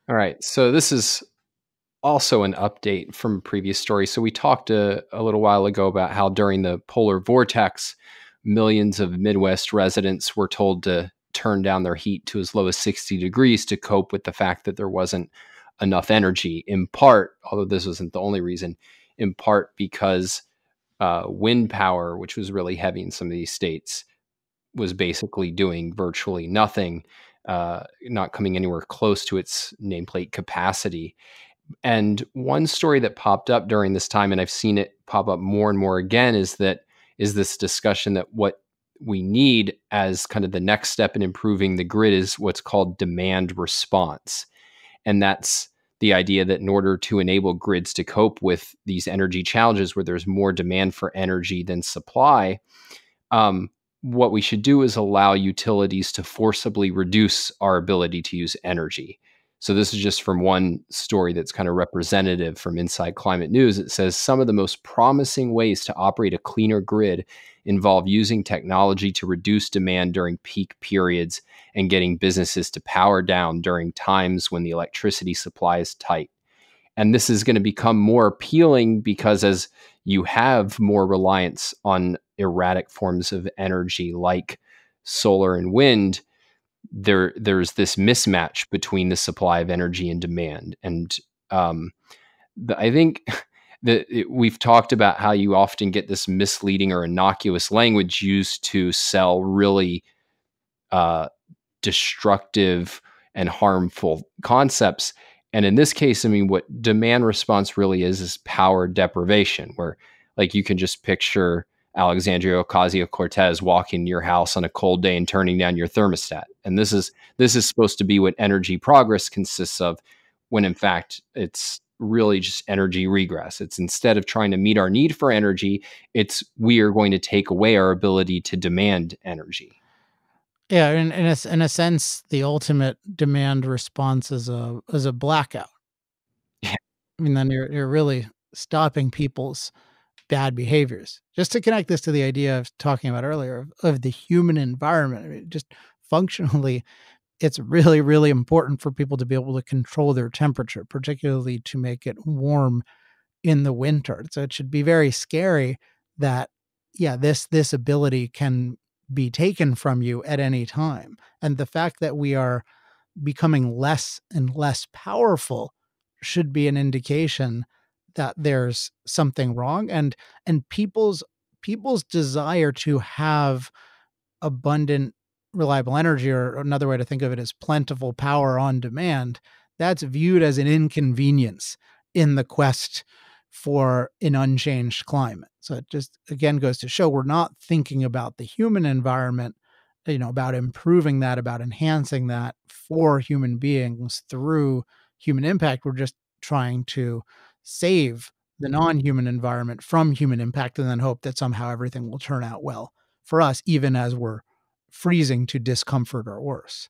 All right. So this is also an update from a previous story. So we talked a little while ago about how during the polar vortex, millions of Midwest residents were told to turn down their heat to as low as 60 degrees to cope with the fact that there wasn't enough energy, in part, although this wasn't the only reason, in part because wind power, which was really heavy in some of these states, was basically doing virtually nothing, not coming anywhere close to its nameplate capacity. And one story that popped up during this time, and I've seen it pop up more and more again, is this discussion that what we need as kind of the next step in improving the grid is what's called demand response. And that's the idea that in order to enable grids to cope with these energy challenges where there's more demand for energy than supply, what we should do is allow utilities to forcibly reduce our ability to use energy. So this is just from one story that's kind of representative from Inside Climate News. It says some of the most promising ways to operate a cleaner grid involve using technology to reduce demand during peak periods and getting businesses to power down during times when the electricity supply is tight. And this is going to become more appealing because as you have more reliance on erratic forms of energy like solar and wind, there's this mismatch between the supply of energy and demand. And um, I think that we've talked about how you often get this misleading or innocuous language used to sell really uh, destructive and harmful concepts. And in this case, I mean, what demand response really is power deprivation, where like you can just picture Alexandria Ocasio-Cortez walking to your house on a cold day and turning down your thermostat. And this is supposed to be what energy progress consists of, when in fact it's really just energy regress. It's instead of trying to meet our need for energy, it's we are going to take away our ability to demand energy. Yeah, in a sense, the ultimate demand response is a blackout. I mean, then you're really stopping people's bad behaviors. Just to connect this to the idea I was talking about earlier of the human environment, I mean, just functionally, it's really, really important for people to be able to control their temperature, particularly to make it warm in the winter. So it should be very scary that, yeah, this ability can be taken from you at any time. And the fact that we are becoming less and less powerful should be an indication that there's something wrong. And people's desire to have abundant reliable energy, or another way to think of it is plentiful power on demand, that's viewed as an inconvenience in the quest for an unchanged climate. So it just again goes to show we're not thinking about the human environment, about improving that, about enhancing that for human beings through human impact. We're just trying to save the non-human environment from human impact and then hope that somehow everything will turn out well for us, even as we're freezing to discomfort or worse.